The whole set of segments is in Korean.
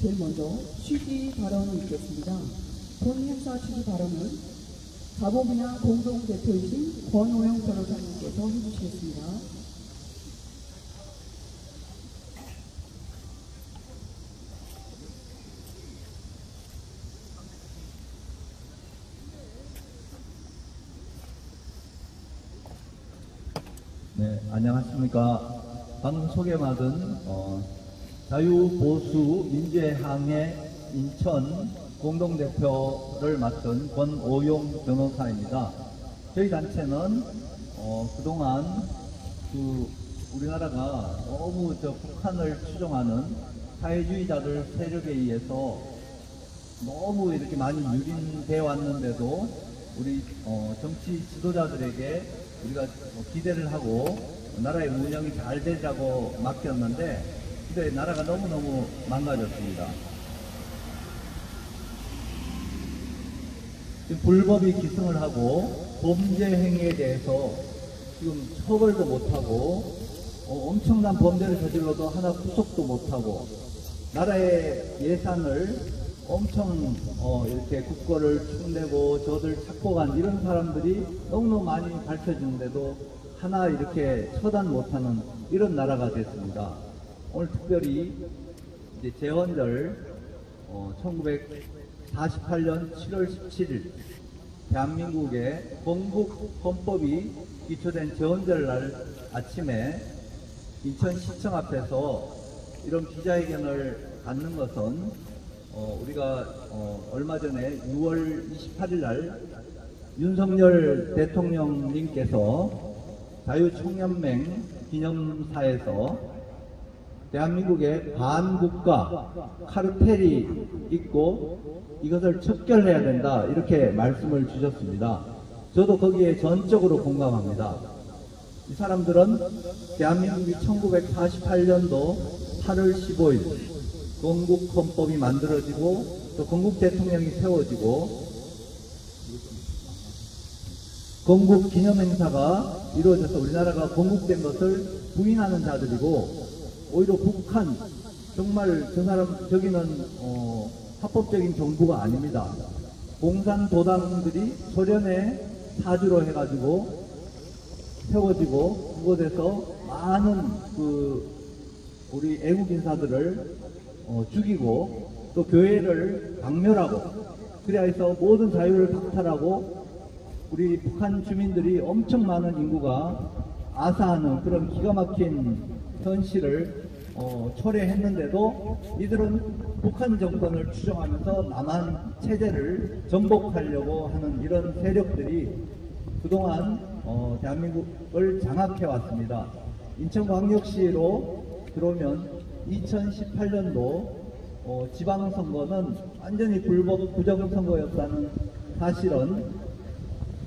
제일 먼저 취지 발언이 있겠습니다. 본 행사 취지 발언은 가보분야 공동대표이신 권오영 변호사님께서 해주시겠습니다. 네, 안녕하십니까. 방금 소개받은 자유보수민주항의 인천 공동대표를 맡은 권오용 변호사입니다. 저희 단체는 그동안 우리나라가 너무 북한을 추종하는 사회주의자들 세력에 의해서 너무 이렇게 많이 유린되어 왔는데도 우리 정치 지도자들에게 우리가 기대를 하고 나라의 운영이 잘 되자고 맡겼는데 근데 나라가 너무너무 망가졌습니다. 지금 불법이 기승을 하고 범죄 행위에 대해서 지금 처벌도 못하고 엄청난 범죄를 저질러도 하나 구속도 못하고 나라의 예산을 엄청 이렇게 국고를 축내고 저들 착복한 이런 사람들이 너무너무 많이 밝혀지는데도 하나 이렇게 처단 못하는 이런 나라가 됐습니다. 오늘 특별히 이제 제헌절 1948년 7월 17일 대한민국의 건국헌법이 기초된 제헌절 날 아침에 인천시청 앞에서 이런 기자회견을 갖는 것은 우리가 얼마 전에 6월 28일 날 윤석열 대통령님께서 자유총연맹 기념사에서 대한민국의 반국가 카르텔이 있고 이것을 척결해야 된다 이렇게 말씀을 주셨습니다. 저도 거기에 전적으로 공감합니다. 이 사람들은 대한민국이 1948년도 8월 15일 건국헌법이 만들어지고 또 건국대통령이 세워지고 건국기념행사가 이루어져서 우리나라가 건국된 것을 부인하는 자들이고 오히려 북한 정말 저 사람 저기는 합법적인 정부가 아닙니다. 공산도당들이 소련의 사주로 해가지고 세워지고 그곳에서 많은 우리 애국 인사들을 죽이고 또 교회를 박멸하고 그래야 해서 모든 자유를 박탈하고 우리 북한 주민들이 엄청 많은 인구가 아사하는 그런 기가 막힌 현실을 초래했는데도 이들은 북한 정권을 추종하면서 남한 체제를 정복하려고 하는 이런 세력들이 그동안 대한민국을 장악해 왔습니다. 인천광역시로 들어오면 2018년도 지방선거는 완전히 불법 부정선거였다는 사실은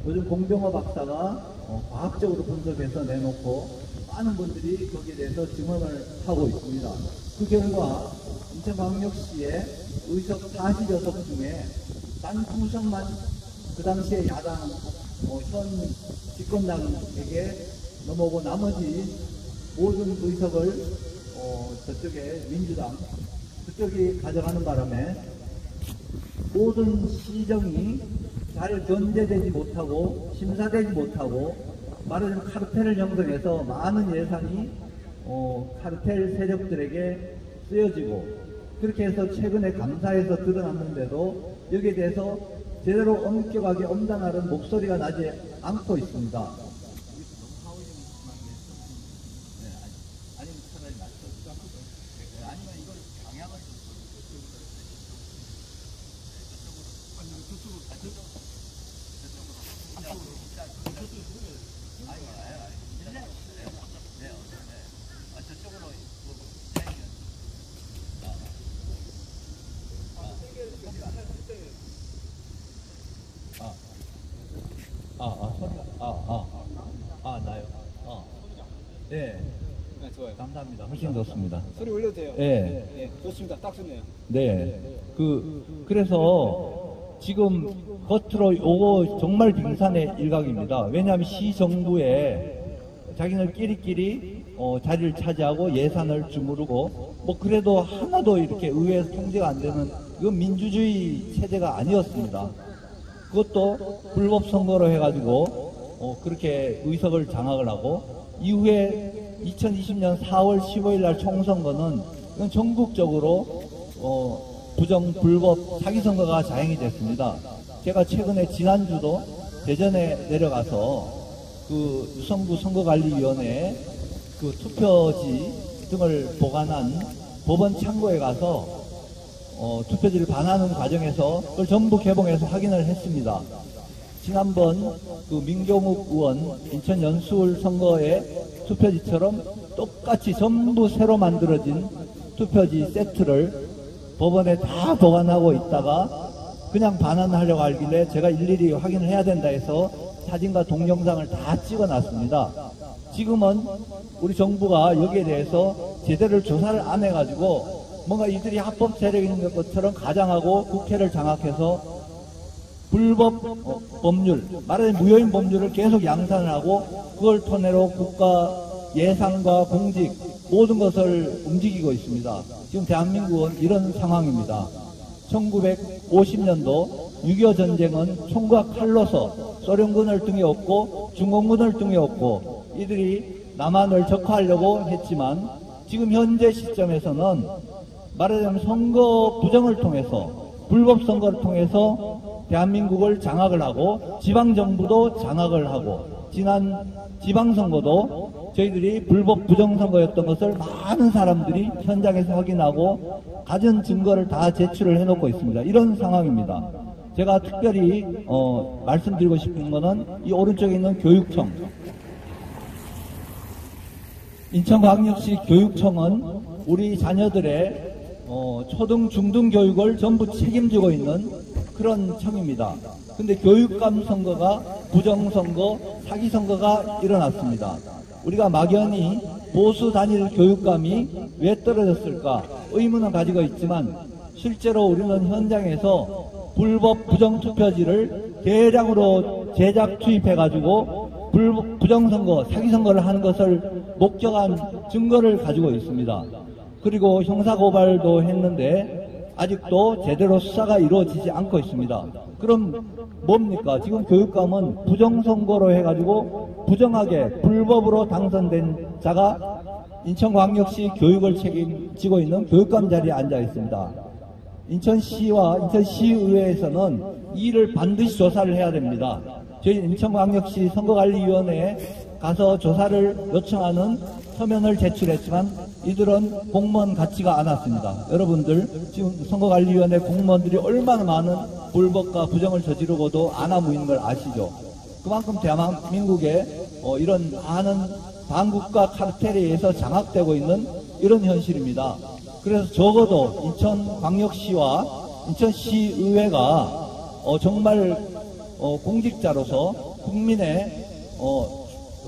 요즘 공병호 박사가 과학적으로 분석해서 내놓고 많은 분들이 거기에 대해서 증언을 하고 있습니다. 그 결과 인천광역시의 의석 40여석 중에 단 2석만 그 당시에 야당 현 집권당에게 넘어오고 나머지 모든 의석을 저쪽에 민주당 그쪽이 가져가는 바람에 모든 시정이 잘 견제되지 못하고 심사되지 못하고 말하자면 카르텔을 형성해서 많은 예산이 카르텔 세력들에게 쓰여지고 그렇게 해서 최근에 감사에서 드러났는데도 여기에 대해서 제대로 엄격하게 엄단하는 목소리가 나지 않고 있습니다. 나요. 네. 네, 좋아요. 감사합니다. 훨씬 좋습니다. 소리 올려도 돼요. 네. 네, 좋습니다. 딱 좋네요. 네. 그래서 지금 겉으로 요거 정말 빙산의 일각입니다. 왜냐하면 시 정부에 자기네끼리 자리를 차지하고 예산을 주무르고 뭐 그래도 하나도 이렇게 의회에서 통제가 안 되는 이건 민주주의 체제가 아니었습니다. 그것도 불법 선거로 해가지고 그렇게 의석을 장악을 하고 이후에 2020년 4월 15일 날 총선거는 이건 전국적으로 부정 불법 사기 선거가 자행이 됐습니다. 제가 최근에 지난주도 대전에 내려가서 그 유성구 선거관리위원회 그 투표지 등을 보관한 법원 창고에 가서 투표지를 반하는 과정에서 그걸 전부 개봉해서 확인을 했습니다. 지난번 그 민경욱 의원 인천 연수울 선거의 투표지처럼 똑같이 전부 새로 만들어진 투표지 세트를 법원에 다 보관하고 있다가 그냥 반환하려고 하길래 제가 일일이 확인을 해야 된다 해서 사진과 동영상을 다 찍어놨습니다. 지금은 우리 정부가 여기에 대해서 제대로 조사를 안 해가지고 뭔가 이들이 합법 세력인 것처럼 가장하고 국회를 장악해서 불법 법률, 말하자면 무효인 법률을 계속 양산을 하고 그걸 토대로 국가 예산과 공직 모든 것을 움직이고 있습니다. 지금 대한민국은 이런 상황입니다. 1950년도 6.25 전쟁은 총과 칼로서 소련군을 등에 업고 중공군을 등에 업고 이들이 남한을 적화하려고 했지만 지금 현재 시점에서는 말하자면 선거 부정을 통해서 불법 선거를 통해서 대한민국을 장악을 하고 지방정부도 장악을 하고 지난 지방선거도 저희들이 불법 부정선거였던 것을 많은 사람들이 현장에서 확인하고 가진 증거를 다 제출을 해놓고 있습니다. 이런 상황입니다. 제가 특별히 말씀드리고 싶은 것은 이 오른쪽에 있는 교육청, 인천광역시 교육청은 우리 자녀들의 초등, 중등 교육을 전부 책임지고 있는 그런 청입니다. 근데 교육감 선거가 부정선거, 사기선거가 일어났습니다. 우리가 막연히 보수 단일 교육감이 왜 떨어졌을까 의문은 가지고 있지만 실제로 우리는 현장에서 불법 부정투표지를 대량으로 제작 투입해가지고 부정선거, 사기선거를 하는 것을 목격한 증거를 가지고 있습니다. 그리고 형사고발도 했는데 아직도 제대로 수사가 이루어지지 않고 있습니다. 그럼 뭡니까? 지금 교육감은 부정선거로 해가지고 부정하게 불법으로 당선된 자가 인천광역시 교육을 책임지고 있는 교육감 자리에 앉아 있습니다. 인천시와 인천시의회에서는 이 일을 반드시 조사를 해야 됩니다. 저희 인천광역시 선거관리위원회에 가서 조사를 요청하는 서면을 제출했지만 이들은 공무원 같지가 않았습니다. 여러분들 지금 선거관리위원회 공무원들이 얼마나 많은 불법과 부정을 저지르고도 안 하고 있는 걸 아시죠? 그만큼 대한민국에 이런 많은 반국가 카르텔에 의해서 장악되고 있는 이런 현실입니다. 그래서 적어도 인천광역시와 인천시의회가 정말 공직자로서 국민의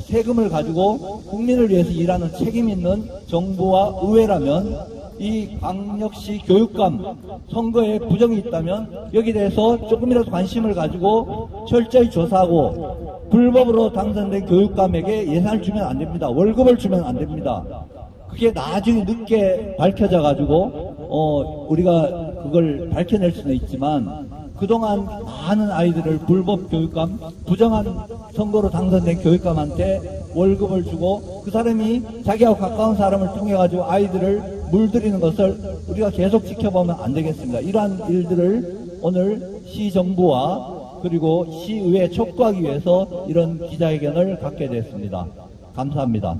세금을 가지고 국민을 위해서 일하는 책임 있는 정부와 의회라면 이 광역시 교육감 선거에 부정이 있다면 여기에 대해서 조금이라도 관심을 가지고 철저히 조사하고 불법으로 당선된 교육감에게 예산을 주면 안 됩니다. 월급을 주면 안 됩니다. 그게 나중에 늦게 밝혀져 가지고 우리가 그걸 밝혀낼 수는 있지만 그동안 많은 아이들을 불법 교육감, 부정한 선거로 당선된 교육감한테 월급을 주고 그 사람이 자기하고 가까운 사람을 통해 가지고 아이들을 물들이는 것을 우리가 계속 지켜보면 안 되겠습니다. 이러한 일들을 오늘 시정부와 그리고 시의회에 촉구하기 위해서 이런 기자회견을 갖게 됐습니다. 감사합니다.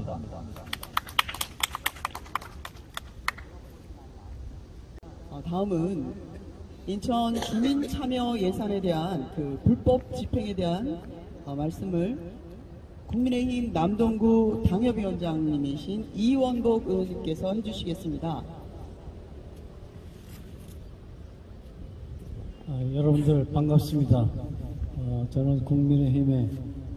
다음은 인천 주민 참여 예산에 대한 그 불법 집행에 대한 말씀을 국민의힘 남동구 당협위원장님이신 이원복 의원님께서 해주시겠습니다. 여러분들 반갑습니다. 저는 국민의힘의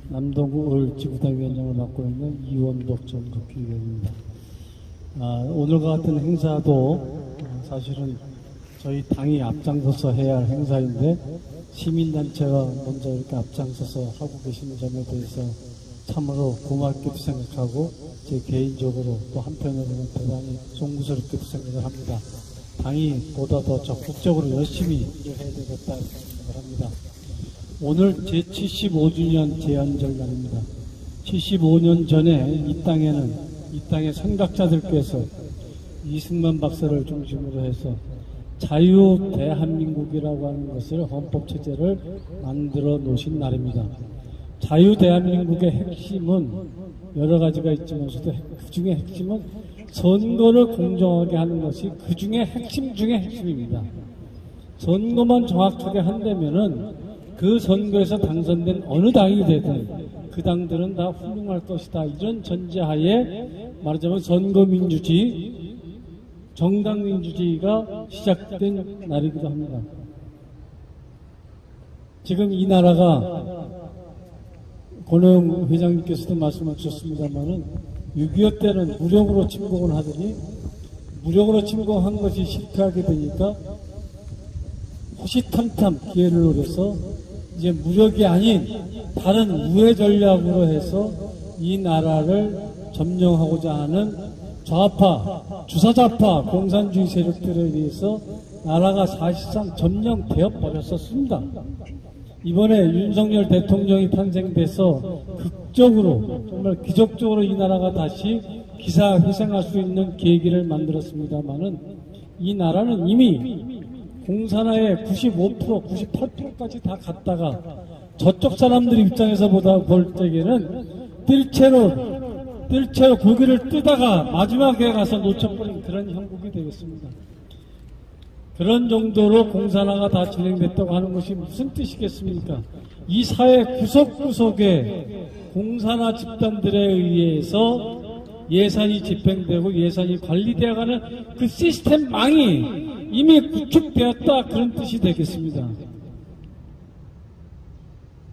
남동구 지구당위원장을 맡고 있는 이원복 전 국회의원입니다. 오늘과 같은 행사도 사실은 저희 당이 앞장서서 해야 할 행사인데 시민단체가 먼저 이렇게 앞장서서 하고 계시는 점에 대해서 참으로 고맙게도 생각하고 제 개인적으로 또 한편으로는 대단히 송구스럽게도 생각을 합니다. 당이 보다 더 적극적으로 열심히 일해야 되겠다 생각을 합니다. 오늘 제75주년 제한절 날입니다. 75년 전에 이 땅의 선각자들께서 이승만 박사를 중심으로 해서 자유 대한민국이라고 하는 것을 헌법체제를 만들어 놓으신 날입니다. 자유 대한민국의 핵심은 여러 가지가 있지만서도 그 중에 핵심은 선거를 공정하게 하는 것이 그 중에 핵심 중에 핵심입니다. 선거만 정확하게 한다면은 그 선거에서 당선된 어느 당이 되든 그 당들은 다 훌륭할 것이다. 이런 전제하에 말하자면 선거민주주의, 정당민주주의가 시작된 날이기도 합니다. 지금 이 나라가 권호영 회장님께서도 말씀하셨습니다만은 6.25 때는 무력으로 침공을 하더니 무력으로 침공한 것이 실패하게 되니까 호시탐탐 기회를 노려서 이제 무력이 아닌 다른 우회 전략으로 해서 이 나라를 점령하고자 하는 좌파, 주사좌파 공산주의 세력들에 의해서 나라가 사실상 점령되어 버렸었습니다. 이번에 윤석열 대통령이 탄생돼서 극적으로 정말 기적적으로 이 나라가 다시 기사회생할 수 있는 계기를 만들었습니다만은 이 나라는 이미 공산화의 95%, 98%까지 다 갔다가 저쪽 사람들 입장에서 볼 때에는 뜰채로 고기를 뜨다가 마지막에 가서 놓쳐버린 그런 형국이 되겠습니다. 그런 정도로 공산화가 다 진행됐다고 하는 것이 무슨 뜻이겠습니까? 이 사회 구석구석에 공산화 집단들에 의해서 예산이 집행되고 예산이 관리되어가는 그 시스템망이 이미 구축되었다, 그런 뜻이 되겠습니다.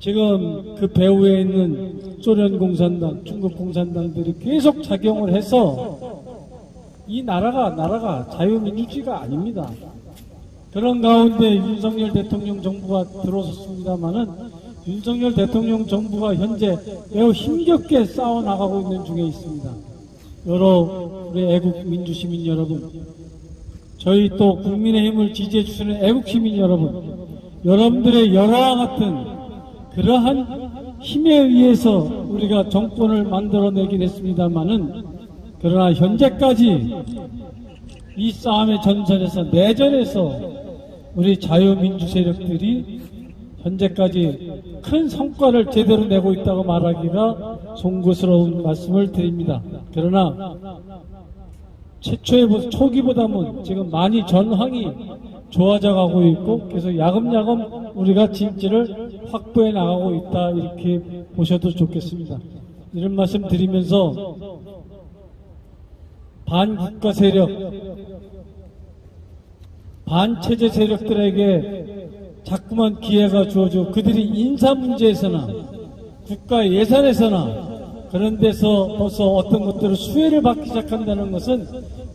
지금 그 배후에 있는 소련 공산당, 중국 공산당들이 계속 작용을 해서 이 나라가 자유민주주의가 아닙니다. 그런 가운데 윤석열 대통령 정부가 들어섰습니다마는 윤석열 대통령 정부가 현재 매우 힘겹게 싸워나가고 있는 중에 있습니다. 여러 우리 애국 민주시민 여러분, 저희 또 국민의힘을 지지해주시는 애국시민 여러분, 여러분들의 열화와 같은 그러한 힘에 의해서 우리가 정권을 만들어내긴 했습니다마는 그러나 현재까지 이 싸움의 전선에서 내전에서 우리 자유민주 세력들이 현재까지 큰 성과를 제대로 내고 있다고 말하기가 송구스러운 말씀을 드립니다. 그러나 최초의 초기보다는 지금 많이 전황이 좋아져 가고 있고 계속 야금야금 우리가 진지를 확보해 나가고 있다, 이렇게 보셔도 좋겠습니다. 이런 말씀 드리면서 반국가 세력, 반체제 세력들에게 자꾸만 기회가 주어지고 그들이 인사 문제에서나 국가 예산에서나 그런 데서 벌써 어떤 것들을 수혜를 받기 시작한다는 것은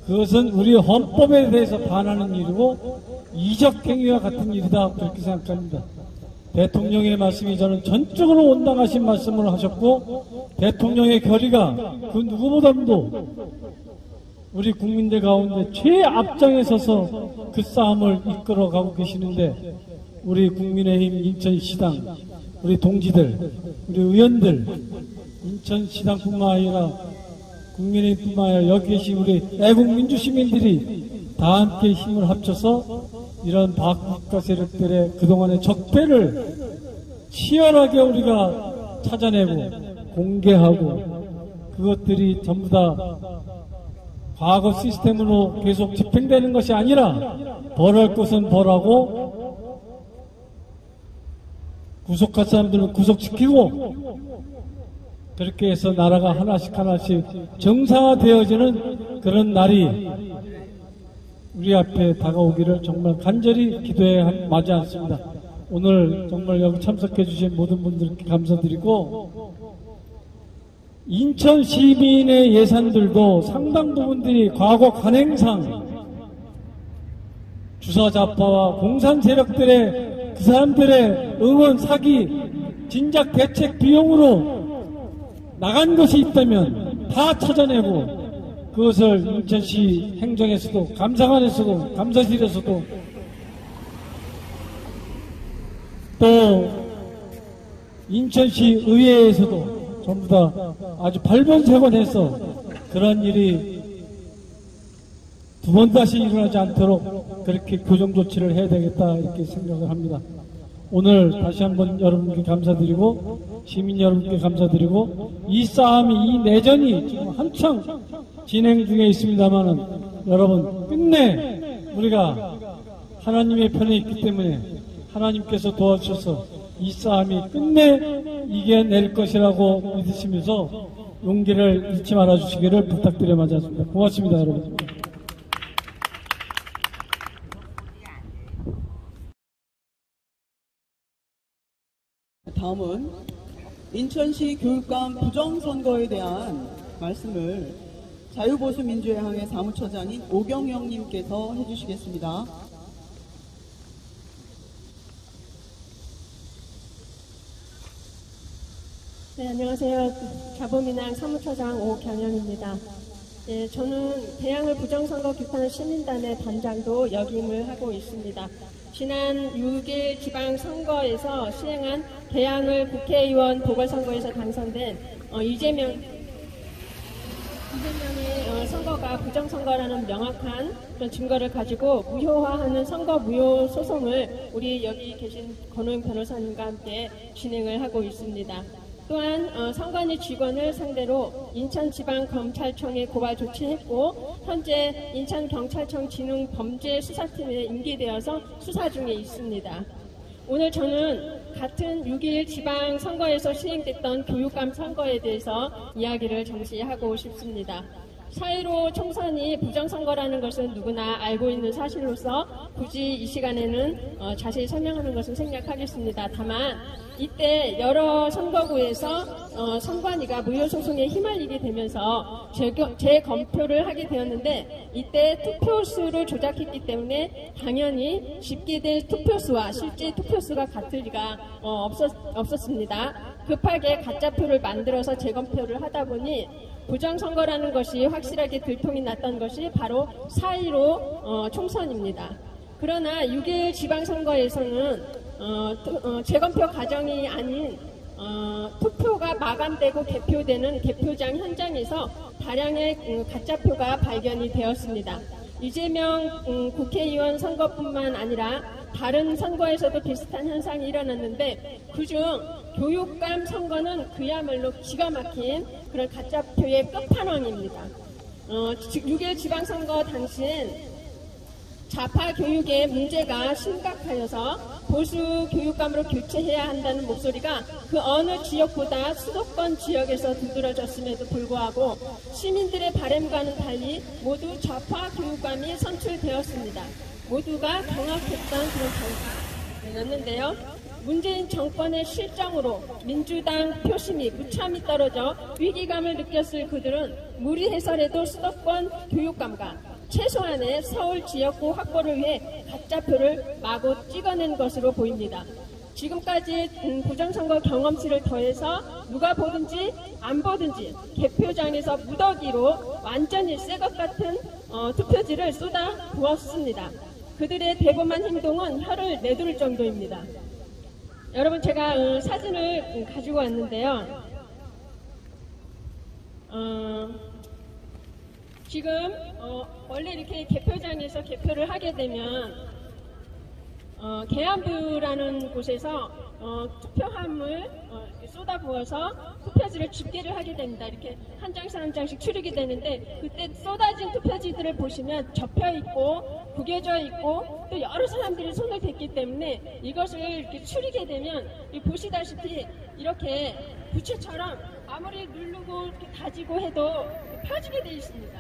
그것은 우리 헌법에 대해서 반하는 일이고 이적 행위와 같은 일이다, 그렇게 생각합니다. 대통령의 말씀이 저는 전적으로 온당하신 말씀을 하셨고 대통령의 결의가 그 누구보다도 우리 국민들 가운데 최앞장에 서서 그 싸움을 이끌어가고 계시는데 우리 국민의힘 인천시당, 우리 동지들, 우리 의원들, 인천시당뿐만 아니라 국민의힘뿐만 아니라 여기 계신 우리 애국민주시민들이 다 함께 힘을 합쳐서 이런 반국가 세력들의 그동안의 적폐를 치열하게 우리가 찾아내고 공개하고 그것들이 전부 다 과거 시스템으로 계속 집행되는 것이 아니라 벌할 것은 벌하고 구속할 사람들은 구속시키고 그렇게 해서 나라가 하나씩 정상화되어지는 그런 날이 우리 앞에 다가오기를 정말 간절히 기도해 마지 않습니다. 오늘 정말 여기 참석해 주신 모든 분들께 감사드리고 인천 시민의 예산들도 상당 부분들이 과거 관행상 주사좌파와 공산 세력들의 그 사람들의 응원, 사기, 진작 대책 비용으로 나간 것이 있다면 다 찾아내고 그것을 인천시 행정에서도 감사관에서도 감사실에서도 또 인천시 의회에서도 전부 다 아주 발본색원해서 그런 일이 두 번 다시 일어나지 않도록 그렇게 교정 조치를 해야 되겠다 이렇게 생각을 합니다. 오늘 다시 한번 여러분께 감사드리고 시민 여러분께 감사드리고 이 싸움이 이 내전이 지금 한창 진행 중에 있습니다만은 여러분 끝내 우리가 하나님의 편에 있기 때문에 하나님께서 도와주셔서 이 싸움이 끝내 이겨낼 것이라고 믿으시면서 용기를 잃지 말아 주시기를 부탁드려 마치겠습니다. 고맙습니다, 여러분. 다음은 인천시 교육감 부정선거에 대한 말씀을 자유보수민주회항의 사무처장인 오경영님께서 해주시겠습니다. 네, 안녕하세요. 자보민항 사무처장 오경영입니다. 예, 저는 대항을 부정선거 규탄 시민단의 단장도 역임을 하고 있습니다. 지난 6일 지방선거에서 시행한 대항을 국회의원 보궐선거에서 당선된 이재명의 선거가 부정선거라는 명확한 그런 증거를 가지고 무효화하는 선거 무효 소송을 우리 여기 계신 권오영 변호사님과 함께 진행을 하고 있습니다. 또한 선관위 직원을 상대로 인천지방검찰청에 고발 조치했고 현재 인천경찰청 진흥범죄수사팀에 임기되어서 수사 중에 있습니다. 오늘 저는 같은 6일 지방선거에서 시행됐던 교육감 선거에 대해서 이야기를 잠시 하고 싶습니다. 4.15 총선이 부정선거라는 것은 누구나 알고 있는 사실로서 굳이 이 시간에는 자세히 설명하는 것은 생략하겠습니다. 다만 이때 여러 선거구에서 선관위가 무효소송에 휘말리게 되면서 재검표를 하게 되었는데 이때 투표수를 조작했기 때문에 당연히 집계된 투표수와 실제 투표수가 같을 리가 없었습니다. 급하게 가짜표를 만들어서 재검표를 하다 보니 부정선거라는 것이 확실하게 들통이 났던 것이 바로 4.15 총선입니다. 그러나 6일 지방선거에서는 재검표 과정이 아닌 투표가 마감되고 개표되는 개표장 현장에서 다량의 가짜표가 발견이 되었습니다. 이재명 국회의원 선거뿐만 아니라 다른 선거에서도 비슷한 현상이 일어났는데 그중 교육감 선거는 그야말로 기가 막힌 그런 가짜표의 끝판왕입니다. 6일 지방선거 당시엔 좌파 교육의 문제가 심각하여서 보수 교육감으로 교체해야 한다는 목소리가 그 어느 지역보다 수도권 지역에서 두드러졌음에도 불구하고 시민들의 바람과는 달리 모두 좌파 교육감이 선출되었습니다. 모두가 경악했던 그런 결과였는데요. 문재인 정권의 실정으로 민주당 표심이 무참히 떨어져 위기감을 느꼈을 그들은 무리해서라도 수도권 교육감과 최소한의 서울 지역구 확보를 위해 가짜표를 마구 찍어낸 것으로 보입니다. 지금까지 부정선거 경험치를 더해서 누가 보든지 안 보든지 개표장에서 무더기로 완전히 새 것 같은 투표지를 쏟아 부었습니다. 그들의 대범한 행동은 혀를 내두를 정도입니다. 여러분 제가 사진을 가지고 왔는데요. 지금 원래 이렇게 개표장에서 개표를 하게 되면 계안부라는 곳에서 투표함을 쏟아부어서 투표지를 집계를 하게 됩니다. 이렇게 한 장씩 한 장씩 추리게 되는데 그때 쏟아진 투표지들을 보시면 접혀있고 구겨져 있고 또 여러 사람들이 손을 댔기 때문에 이것을 이렇게 추리게 되면 보시다시피 이렇게 부채처럼 아무리 누르고 이렇게 다지고 해도 펴지게 되어 있습니다.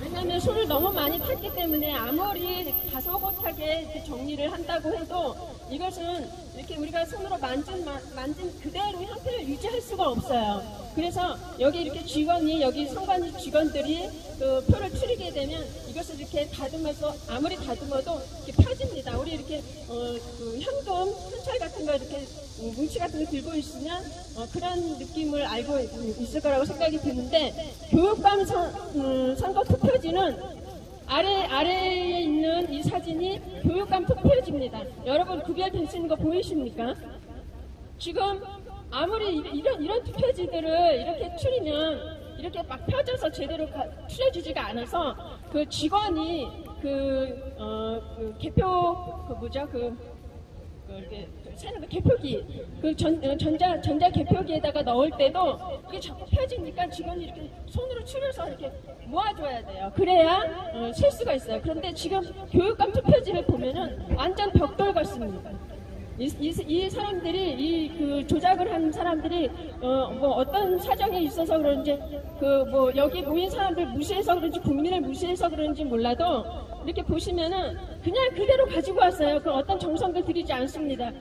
왜냐하면 손을 너무 많이 탔기 때문에 아무리 가소곳하게 이렇게 정리를 한다고 해도 이것은 이렇게 우리가 손으로 만진 그대로 형태를 유지 유지할 수가 없어요. 그래서 여기 이렇게 직원이, 여기 선관 직원들이 그 표를 추리게 되면 이것을 이렇게 다듬어서 아무리 다듬어도 이렇게 펴집니다. 우리 이렇게 그 현금 현찰 같은 거 이렇게 뭉치 같은 거 들고 있으면 그런 느낌을 알고 있을 거라고 생각이 드는데, 교육감 선거 투표지는 아래에 있는 이 사진이 교육감 투표지입니다. 여러분 구별되시는 거 보이십니까? 지금 아무리 이런 투표지들을 이렇게 추리면 이렇게 막 펴져서 제대로 추려지지가 않아서 그 직원이 그 개표 이렇게 세는 그 개표기, 그 전자 개표기에다가 넣을 때도 그게 자꾸 펴지니까 직원이 이렇게 손으로 추려서 이렇게 모아줘야 돼요. 그래야 셀 수가 있어요. 그런데 지금 교육감 투표지를 보면은 완전 벽돌 같습니다. 이 사람들이 그 조작을 한 사람들이 뭐 어떤 사정에 있어서 그런지 뭐 여기 모인 사람들 무시해서 그런지 국민을 무시해서 그런지 몰라도 이렇게 보시면은 그냥 그대로 가지고 왔어요. 그 어떤 정성도 들이지 않습니다.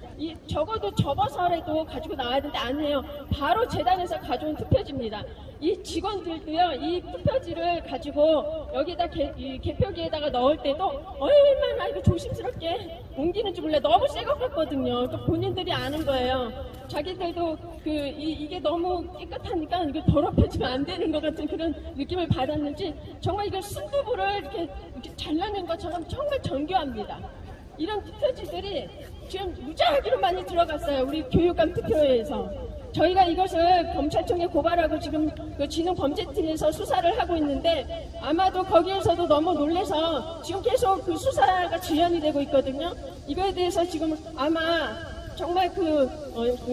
적어도 접어서라도 가지고 나와야 되는데 아니에요. 바로 재단에서 가져온 투표지입니다. 이 직원들도요, 이 투표지를 가지고 여기다 개표기에다가 넣을 때도 얼마나 이거 조심스럽게 옮기는지 몰라요. 너무 새 것 같거든요. 또 본인들이 아는 거예요. 자기들도 이게 너무 깨끗하니까 이거 더럽혀지면 안 되는 것 같은 그런 느낌을 받았는지 정말 이걸 순두부를 이렇게 잘라낸 것처럼 정말 정교합니다. 이런 투표지들이 지금 무지하기로 많이 들어갔어요. 우리 교육감 투표에서. 저희가 이것을 검찰청에 고발하고 지금 그 진흥범죄팀에서 수사를 하고 있는데 아마도 거기에서도 너무 놀래서 지금 계속 그 수사가 지연이 되고 있거든요. 이거에 대해서 지금 아마 정말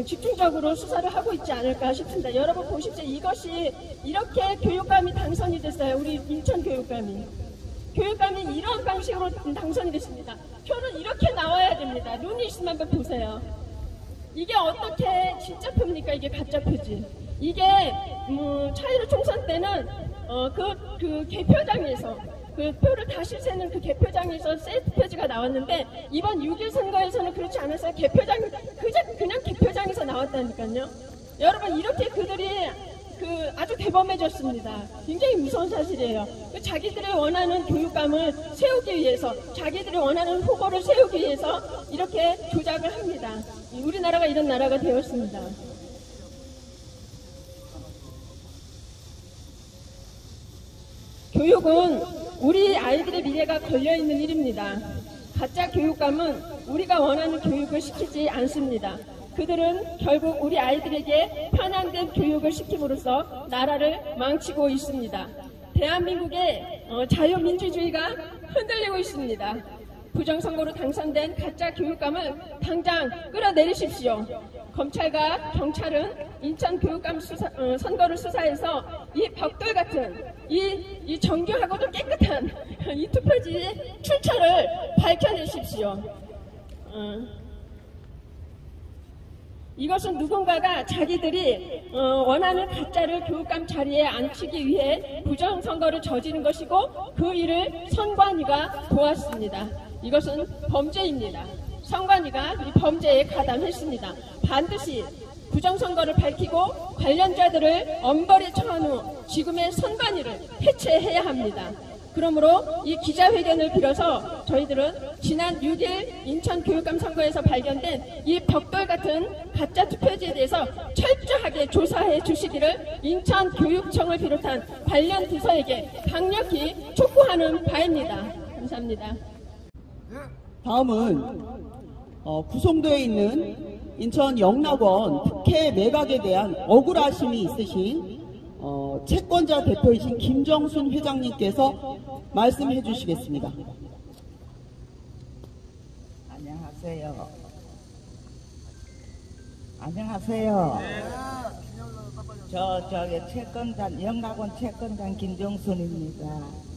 집중적으로 수사를 하고 있지 않을까 싶습니다. 여러분 보십시오. 이것이 이렇게 교육감이 당선이 됐어요. 우리 인천 교육감이. 교육감이 이런 방식으로 당선이 됐습니다. 표는 이렇게 나와야 됩니다. 눈이 있으면 한번 보세요. 이게 어떻게 진짜 표입니까? 이게 가짜 표지. 이게 차이로 총선 때는 그 개표장에서 그 표를 다시 세는 그 개표장에서 세트 표지가 나왔는데 이번 6.1 선거에서는 그렇지 않았어요. 그냥 개표장에서 나왔다니까요. 여러분 이렇게 그들이 아주 대범해졌습니다. 굉장히 무서운 사실이에요. 자기들이 원하는 교육감을 세우기 위해서, 자기들이 원하는 후보를 세우기 위해서 이렇게 조작을 합니다. 우리나라가 이런 나라가 되었습니다. 교육은 우리 아이들의 미래가 걸려있는 일입니다. 가짜 교육감은 우리가 원하는 교육을 시키지 않습니다. 그들은 결국 우리 아이들에게 편향된 교육을 시킴으로써 나라를 망치고 있습니다. 대한민국의 자유민주주의가 흔들리고 있습니다. 부정선거로 당선된 가짜 교육감을 당장 끌어내리십시오. 검찰과 경찰은 인천 교육감 선거를 수사해서 이 벽돌 같은 이 정교하고도 깨끗한 이 투표지의 출처를 밝혀내십시오. 이것은 누군가가 자기들이 원하는 가짜를 교육감 자리에 앉히기 위해 부정선거를 저지른 것이고 그 일을 선관위가 도왔습니다. 이것은 범죄입니다. 선관위가 이 범죄에 가담했습니다. 반드시 부정선거를 밝히고 관련자들을 엄벌에 처한 후 지금의 선관위를 해체해야 합니다. 그러므로 이 기자회견을 빌어서 저희들은 지난 6일 인천 교육감 선거에서 발견된 이 벽돌 같은 가짜 투표지에 대해서 철저하게 조사해 주시기를 인천교육청을 비롯한 관련 부서에게 강력히 촉구하는 바입니다. 감사합니다. 다음은 구송도에 있는 인천 영락원 특혜 매각에 대한 억울하심이 있으신 채권자 대표이신 김정순 회장님께서 말씀해 주시겠습니다. 안녕하세요. 안녕하세요. 저기 채권단, 영락원 채권단 김정순입니다.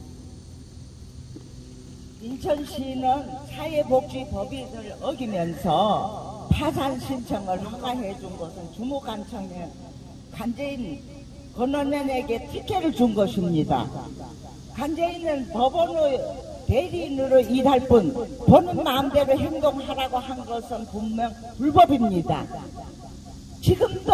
인천시는 사회복지법인을 어기면서 파산 신청을 허가해 준 것은 주무관청의 간재인 권원현에게 특혜를 준 것입니다. 간재인은 법원의 대리인으로 일할 뿐 보는 마음대로 행동하라고 한 것은 분명 불법입니다. 지금도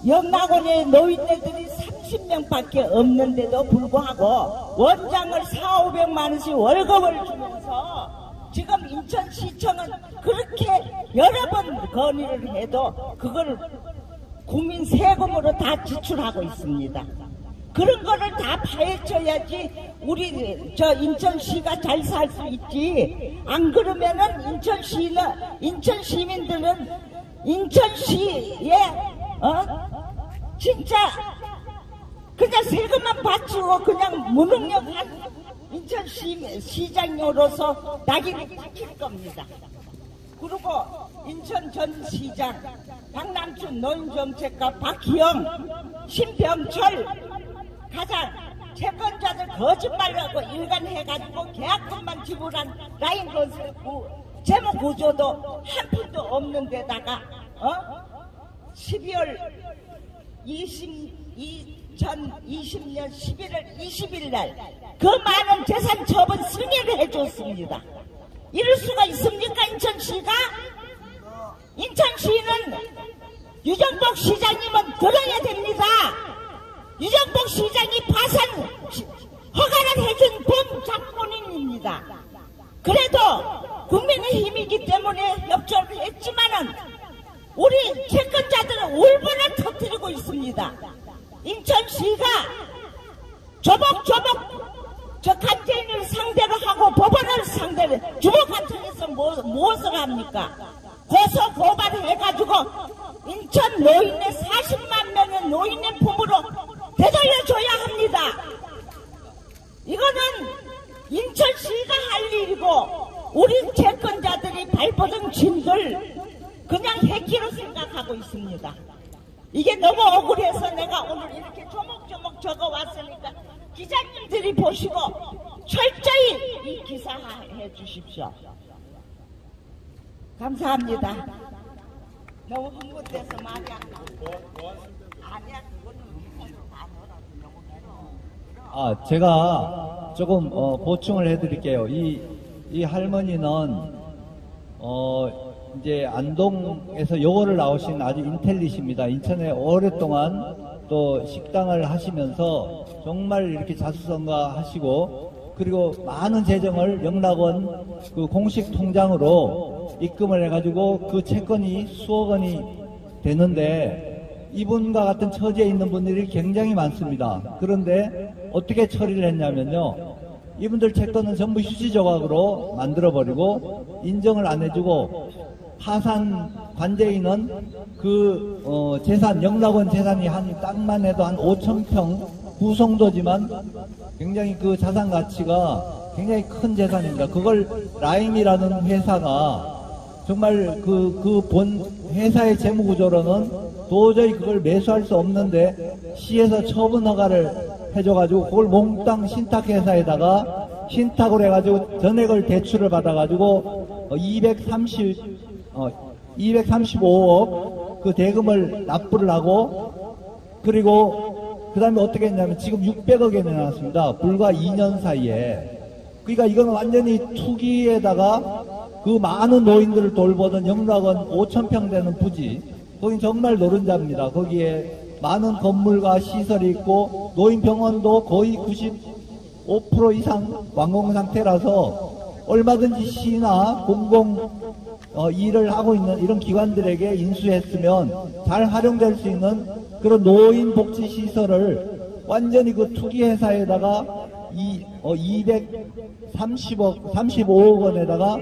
영락원의 노인네들이 30명밖에 없는데도 불구하고 원장을 400~500만 원씩 월급을 주면서 지금 인천시청은 그렇게 여러 번 건의를 해도 그걸 국민 세금으로 다 지출하고 있습니다. 그런 거를 다 파헤쳐야지 우리 저 인천시가 잘 살 수 있지. 안 그러면은 인천 시민들은 인천시에 진짜 그냥 세금만 바치고 그냥 무능력한 인천시장으로서 낙인이 찍힐 겁니다. 그리고 인천 전 시장 박남춘 노인정책과 박희영, 신병철 가장 채권자들 거짓말하고 일관해가지고 계약금만 지불한 라인건설 재무구조도 한 푼도 없는 데다가 12월 2020년 11월 20일 날 그 많은 재산 처분 승인을 해줬습니다. 이럴 수가 있습니까? 인천시가? 인천시는 유정복 시장님은 들어야 됩니다. 유정복 시장이 파산 허가를 해준 범장본인입니다. 그래도 국민의힘이기 때문에 협조를 했지만은 우리 채권자들은 울분을 터뜨리고 있습니다. 인천시가 조목조목 저 간제인을 상대로 하고 법원을 상대로 주먹같은에서 무엇을 합니까? 고소 고발을 해가지고 인천 노인네 40만 명의 노인네 품으로 되돌려줘야 합니다. 이거는 인천시가 할 일이고 우리 채권자들이 발버둥 친들 그냥 해키로 생각하고 있습니다. 이게 너무 억울해서 내가 오늘 이렇게 조목조목 적어왔으니까 기자님들이 보시고 철저히 이 기사화해 주십시오. 감사합니다. 너무 흥분돼서 말이 안 나와. 아니야, 그거는 제가 조금 보충을 해드릴게요. 이 할머니는 이제 안동에서 요거를 나오신 아주 인텔리십니다. 인천에 오랫동안 또 식당을 하시면서 정말 이렇게 자수성가 하시고 그리고 많은 재정을 영락원 그 공식 통장으로 입금을 해가지고 그 채권이 수억 원이 되는데 이분과 같은 처지에 있는 분들이 굉장히 많습니다. 그런데 어떻게 처리를 했냐면요. 이분들 채권은 전부 휴지조각으로 만들어버리고 인정을 안 해주고 파산 관제인은 그 재산, 영락원 재산이 한 땅만 해도 한 5,000평 구성도지만 굉장히 그 자산 가치가 굉장히 큰 재산입니다. 그걸 라임이라는 회사가 정말 그 본 회사의 재무 구조로는 도저히 그걸 매수할 수 없는데 시에서 처분 허가를 해줘가지고 그걸 몽땅 신탁회사에다가 신탁을 해가지고 전액을 대출을 받아가지고 235억 그 대금을 납부를 하고 그리고 그 다음에 어떻게 했냐면 지금 600억에 내놨습니다. 불과 2년 사이에. 그러니까 이건 완전히 투기에다가 그 많은 노인들을 돌보던 영락원 5,000평 되는 부지 거긴 정말 노른자입니다. 거기에 많은 건물과 시설이 있고 노인병원도 거의 95% 이상 완공 상태라서 얼마든지 시나 공공 일을 하고 있는 이런 기관들에게 인수했으면 잘 활용될 수 있는 그런 노인복지시설을 완전히 그 투기회사에다가 235억 원에다가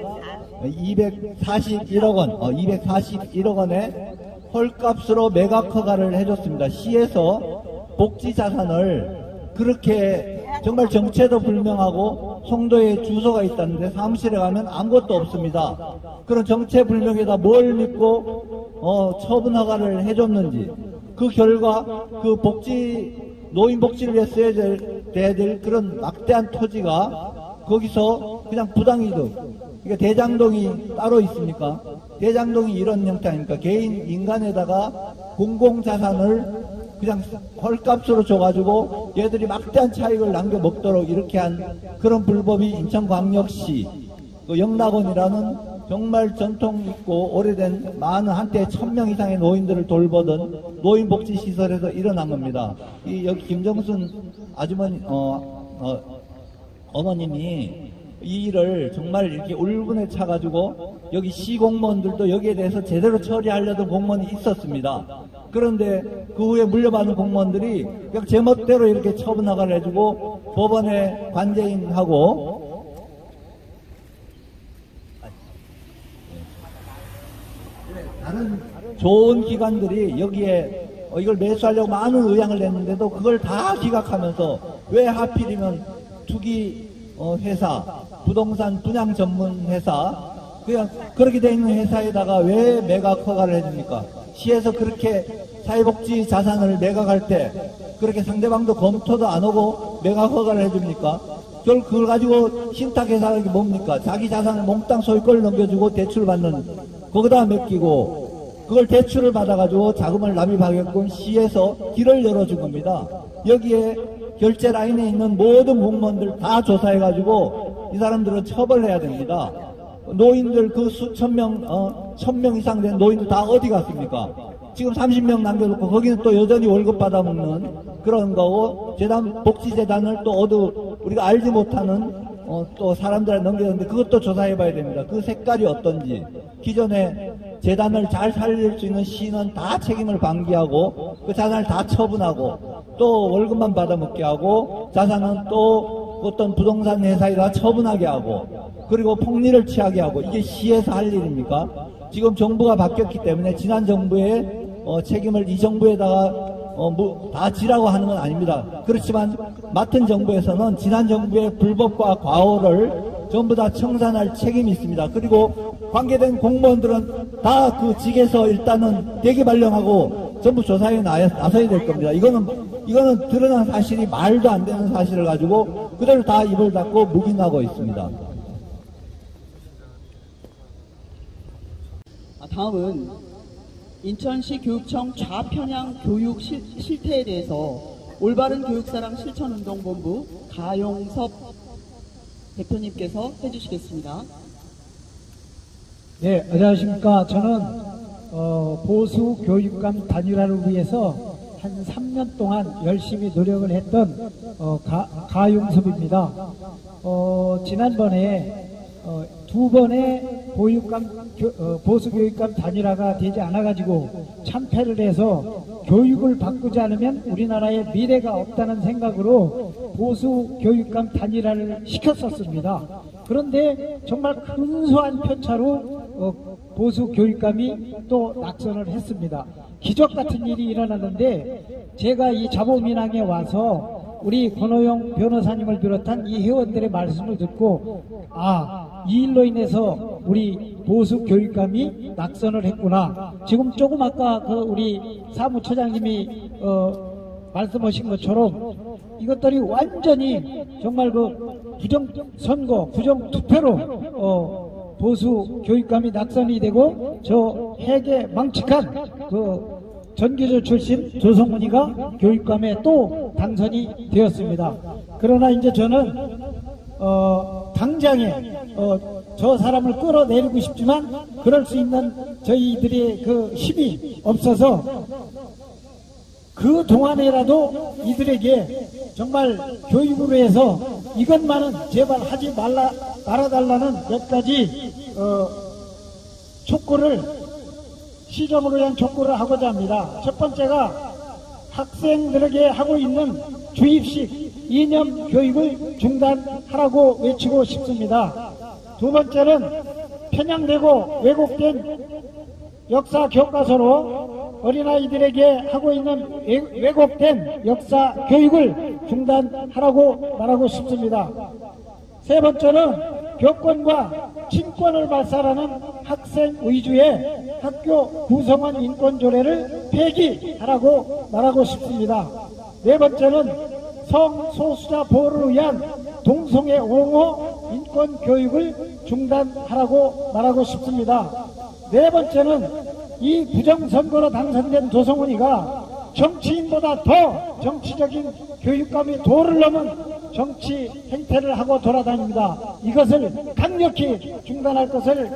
241억 원, 241억 원에 헐값으로 매각 허가를 해줬습니다. 시에서 복지자산을 그렇게 정말 정체도 불명하고 송도에 주소가 있다는데 사무실에 가면 아무것도 없습니다. 그런 정체불명에다 뭘 믿고 처분 허가를 해줬는지 그 결과 그 노인복지를 위해 써야 될 그런 막대한 토지가 거기서 그냥 부당이득. 그러니까 대장동이 따로 있습니까? 대장동이 이런 형태 아닙니까? 개인 인간에다가 공공자산을 그냥 헐값으로 줘가지고 얘들이 막대한 차익을 남겨 먹도록 이렇게 한 그런 불법이 인천광역시 그 영락원이라는 정말 전통 있고 오래된 많은 한때 1000명 이상의 노인들을 돌보던 노인복지시설에서 일어난 겁니다. 여기 김정순 아주머니, 어머님이 이 일을 정말 이렇게 울분에 차가지고 여기 시공무원들도 여기에 대해서 제대로 처리하려던 공무원이 있었습니다. 그런데 그 후에 물려받은 공무원들이 그냥 제멋대로 이렇게 처분허가를 해주고 법원에 관재인하고 다른 좋은 기관들이 여기에 이걸 매수하려고 많은 의향을 냈는데도 그걸 다 기각하면서 왜 하필이면 투기 회사, 부동산 분양 전문 회사, 그냥 그렇게 돼 있는 회사에다가 왜 매각 허가를 해줍니까? 시에서 그렇게 사회복지 자산을 매각할 때 그렇게 상대방도 검토도 안 하고 매각 허가를 해줍니까? 결국 그걸 가지고 신탁회사가 이게 뭡니까? 자기 자산을 몽땅 소유권을 넘겨주고 대출 받는, 거기다 맡기고 그걸 대출을 받아가지고 자금을 납입하게끔 시에서 길을 열어준 겁니다. 여기에 결제 라인에 있는 모든 공무원들 다 조사해가지고 이 사람들은 처벌해야 됩니다. 노인들 그 수천 명, 1000명 이상 된 노인들 다 어디 갔습니까? 지금 30명 남겨놓고 거기는 또 여전히 월급 받아먹는 그런 거고, 복지재단을 또 우리가 알지 못하는 또 사람들한테 넘겼는데 그것도 조사해봐야 됩니다. 그 색깔이 어떤지. 기존에 재단을 잘 살릴 수 있는 시는 다 책임을 방기하고 그 자산을 다 처분하고 또 월급만 받아먹게 하고 자산은 또 어떤 부동산 회사에다 처분하게 하고 그리고 폭리를 취하게 하고, 이게 시에서 할 일입니까? 지금 정부가 바뀌었기 때문에 지난 정부의 책임을 이 정부에다가 다 지라고 하는 건 아닙니다. 그렇지만 맡은 정부에서는 지난 정부의 불법과 과오를 전부 다 청산할 책임이 있습니다. 그리고 관계된 공무원들은 다 그 직에서 일단은 대기 발령하고 전부 조사에 나서야 될 겁니다. 이거는 드러난 사실이 말도 안 되는 사실을 가지고 그대로 다 입을 닫고 묵인하고 있습니다. 다음은 인천시 교육청 좌편향 교육 실태에 대해서 올바른 교육사랑 실천운동본부 가용섭 대표님께서 해주시겠습니다. 네, 안녕하십니까. 저는 보수 교육감 단일화를 위해서 한 3년 동안 열심히 노력을 했던 가용섭입니다. 지난번에 두 번의 보수교육감 단일화가 되지 않아가지고 참패를 해서 교육을 바꾸지 않으면 우리나라의 미래가 없다는 생각으로 보수교육감 단일화를 시켰었습니다. 그런데 정말 근소한 편차로 보수교육감이 또 낙선을 했습니다. 기적 같은 일이 일어났는데 제가 이 자보민항에 와서 우리 권호영 변호사님을 비롯한 이 회원들의 말씀을 듣고 이 일로 인해서 우리 보수 교육감이 낙선을 했구나. 지금 조금 아까 우리 사무처장님이 말씀하신 것처럼 이것들이 완전히 정말 부정선거, 부정투표로 보수 교육감이 낙선이 되고 저 핵에 망측한 전교조 출신 조성문이가 교육감에 또 당선이 되었습니다. 그러나 이제 저는 당장에 저 사람을 끌어내리고 싶지만 그럴 수 있는 저희들의 그 힘이 없어서 그 동안에라도 이들에게 정말 교육으로 해서 이것만은 제발 하지 말아달라는 몇 가지 촉구를, 시정으로 위한 촉구를 하고자 합니다. 첫 번째가 학생들에게 하고 있는 주입식 이념 교육을 중단하라고 외치고 싶습니다. 두 번째는 편향되고 왜곡된 역사 교과서로 어린아이들에게 하고 있는 왜곡된 역사 교육을 중단하라고 말하고 싶습니다. 세 번째는 교권과 친권을 발산하는 학생 위주의 학교 구성원 인권조례를 폐기하라고 말하고 싶습니다. 네 번째는 성소수자 보호를 위한 동성애 옹호 인권 교육을 중단하라고 말하고 싶습니다. 네 번째는 이 부정선거로 당선된 조성훈이가 정치인보다 더 정치적인 교육감이 도를 넘은 정치 행태를 하고 돌아다닙니다. 이것을 강력히 중단할 것을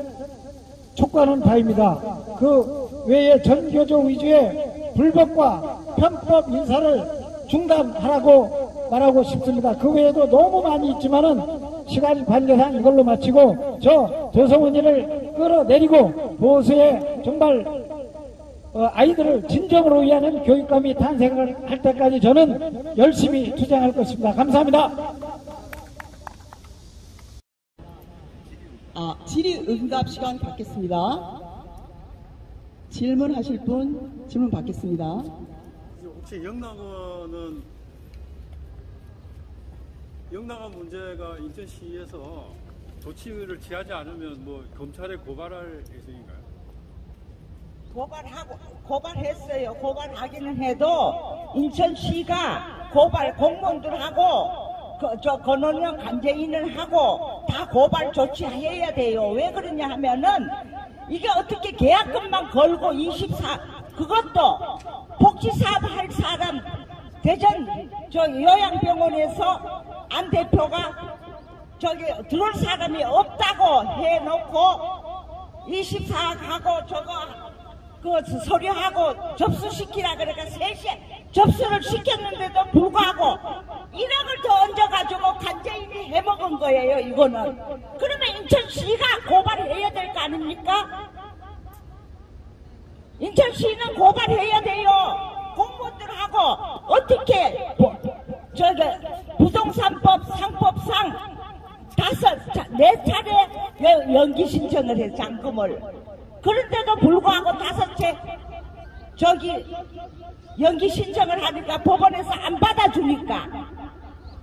촉구하는 바입니다. 그 외에 전교조 위주의 불법과 편법 인사를 중단하라고 말하고 싶습니다. 그 외에도 너무 많이 있지만은 시간 관계상 이걸로 마치고 저 조성은이를 끌어내리고 보수에 정말 아이들을 진정으로 위하는 교육감이 탄생을 할 때까지 저는 열심히 투쟁할 것입니다. 감사합니다. 질의응답 시간 갖겠습니다. 질문하실 분 질문 받겠습니다. 혹시 영락원 문제가 인천시에서 조치를 취하지 않으면 뭐 검찰에 고발할 예정인가요? 고발했어요. 고발하기는 해도 인천시가 고발 공무원들하고 저 권원영 간재인을 하고 다 고발 조치해야 돼요. 왜 그러냐 하면은 이게 어떻게 계약금만 걸고 그것도 복지사업 할 사람 대전 저 요양병원에서 안 대표가 저기 들어올 사람이 없다고 해놓고 24하고 저거 그 서류하고 접수시키라 그러니까 3시에 접수를 시켰는데도 불구하고 1억을 더 얹어가지고 간재인이 해먹은 거예요. 이거는 그러면 인천시가 고발해야 될 거 아닙니까? 인천시는 고발해야 돼요. 공무원들하고 어떻게 저기 부동산법 상법상 4차례 연기 신청을 해 잔금을. 그런데도 불구하고 5채 저기 연기 신청을 하니까 법원에서 안 받아주니까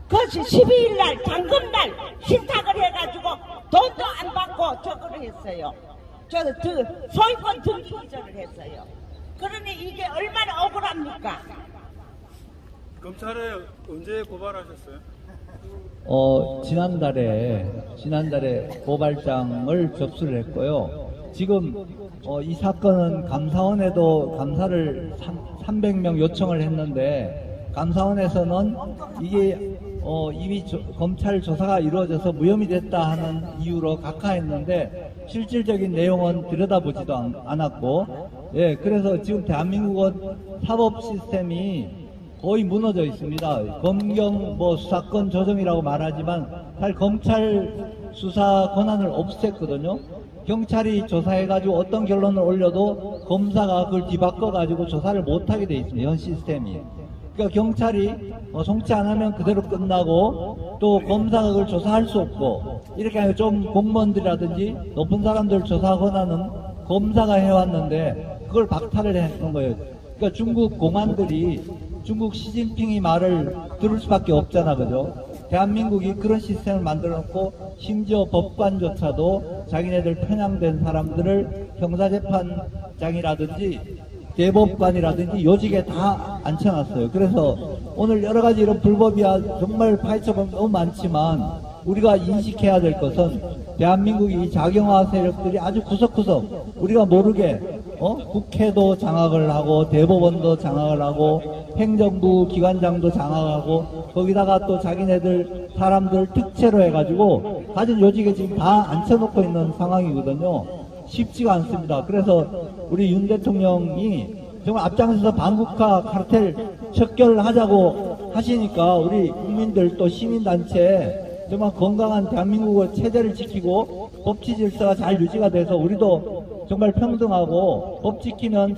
그것이 12일날 잔금날 신탁을 해가지고 돈도 안 받고 저거를 했어요. 소유권 등기 이전을 했어요. 그러니 이게 얼마나 억울합니까? 검찰에 언제 고발하셨어요? 지난달에 고발장을 접수를 했고요. 지금 이 사건은 감사원에도 감사를 300명 요청을 했는데 감사원에서는 이게 이미 검찰 조사가 이루어져서 무혐의 됐다 하는 이유로 각하했는데 실질적인 내용은 들여다보지도 않았고, 예, 그래서 지금 대한민국은 사법 시스템이 거의 무너져 있습니다. 검경 수사권 조정이라고 말하지만 사실 검찰 수사 권한을 없앴거든요. 경찰이 조사해가지고 어떤 결론을 올려도 검사가 그걸 뒤바꿔가지고 조사를 못하게 돼 있습니다. 현 시스템이. 그러니까 경찰이 송치 안 하면 그대로 끝나고 또 검사가 그걸 조사할 수 없고 이렇게 하면 좀 공무원들이라든지 높은 사람들 조사 권한은 검사가 해왔는데 그걸 박탈을 했던 거예요. 그러니까 중국 공안들이 중국 시진핑이 말을 들을 수밖에 없잖아, 그죠? 대한민국이 그런 시스템을 만들어 놓고 심지어 법관조차도 자기네들 편향된 사람들을 형사재판장이라든지 대법관이라든지 요직에 다 앉혀놨어요. 그래서 오늘 여러 가지 이런 불법이야 정말 파헤쳐보면 너무 많지만 우리가 인식해야 될 것은 대한민국이 이 자경화 세력들이 아주 구석구석 우리가 모르게 국회도 장악을 하고 대법원도 장악을 하고 행정부 기관장도 장악하고 거기다가 또 자기네들 사람들 특채로 해가지고 가진 요직에 지금 다 앉혀놓고 있는 상황이거든요. 쉽지가 않습니다. 그래서 우리 윤 대통령이 정말 앞장서서 반국가 카르텔 척결하자고 하시니까 우리 국민들 또 시민단체 정말 건강한 대한민국의 체제를 지키고 법치 질서가 잘 유지가 돼서 우리도 정말 평등하고 법 지키면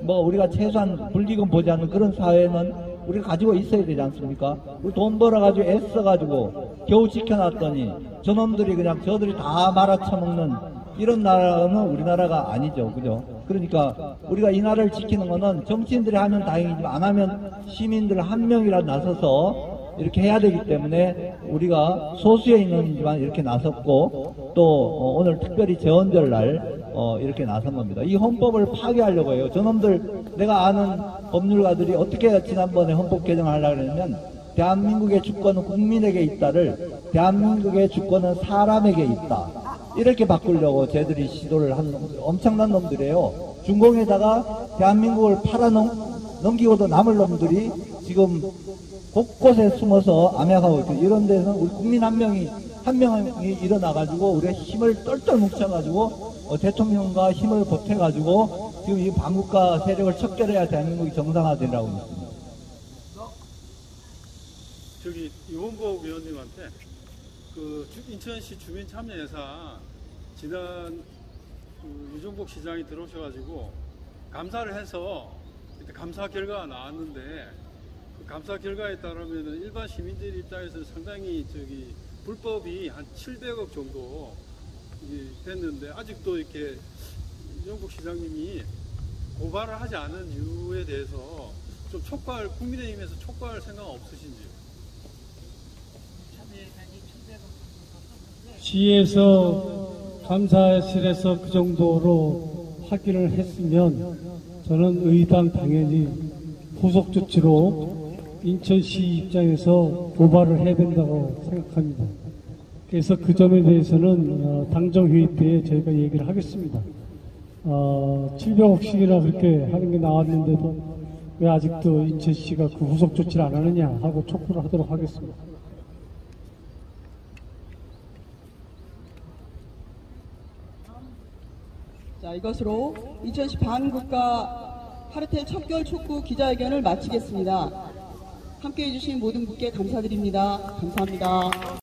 우리가 최소한 불기금 보지 않는 그런 사회는 우리가 가지고 있어야 되지 않습니까? 우리 돈 벌어가지고 애써가지고 겨우 지켜놨더니 저놈들이 그냥 저들이 다 말아쳐먹는 이런 나라는 우리나라가 아니죠. 그죠? 그러니까 우리가 이 나라를 지키는 거는 정치인들이 하면 다행이지만 안 하면 시민들 한 명이라도 나서서 이렇게 해야 되기 때문에 우리가 소수에 있는지만 이렇게 나섰고 또 오늘 특별히 재헌절날 이렇게 나선 겁니다. 이 헌법을 파괴하려고 해요. 저놈들 내가 아는 법률가들이 어떻게 지난번에 헌법 개정을 하려고 했냐면 대한민국의 주권은 국민에게 있다를 대한민국의 주권은 사람에게 있다. 이렇게 바꾸려고 쟤들이 시도를 한 엄청난 놈들이에요. 중공에다가 대한민국을 팔아넘기고도 남을 놈들이 지금 곳곳에 숨어서 암약하고 있고 이런 데서는 우리 국민 한 명이 일어나가지고 우리가 힘을 똘똘 뭉쳐가지고 대통령과 힘을 보태가지고 지금 이 반국가 세력을 척결해야 대한민국이 정상화되라고 믿습니다. 저기 이원복 의원님한테 그 인천시 주민참여예산 지난 유정복 시장이 들어오셔가지고 감사를 해서 그때 감사 결과가 나왔는데 그 감사 결과에 따르면 일반 시민들 입장에서 상당히 저기 불법이 한 700억 정도 됐는데 아직도 이렇게 유정복 시장님이 고발을 하지 않은 이유에 대해서 좀 촉구할, 국민의힘에서 촉구할 생각은 없으신지요? 시에서 감사실에서 그 정도로 확인을 했으면 저는 의당 당연히 후속 조치로 인천시 입장에서 고발을 해야 된다고 생각합니다. 그래서 그 점에 대해서는 당정회의 때 저희가 얘기를 하겠습니다. 700억씩이나 그렇게 하는 게 나왔는데도 왜 아직도 인천시가 그 후속 조치를 안 하느냐 하고 촉구를 하도록 하겠습니다. 자, 이것으로 인천시 반국가 하르텔 척결 촉구 기자회견을 마치겠습니다. 함께해 주신 모든 분께 감사드립니다. 감사합니다.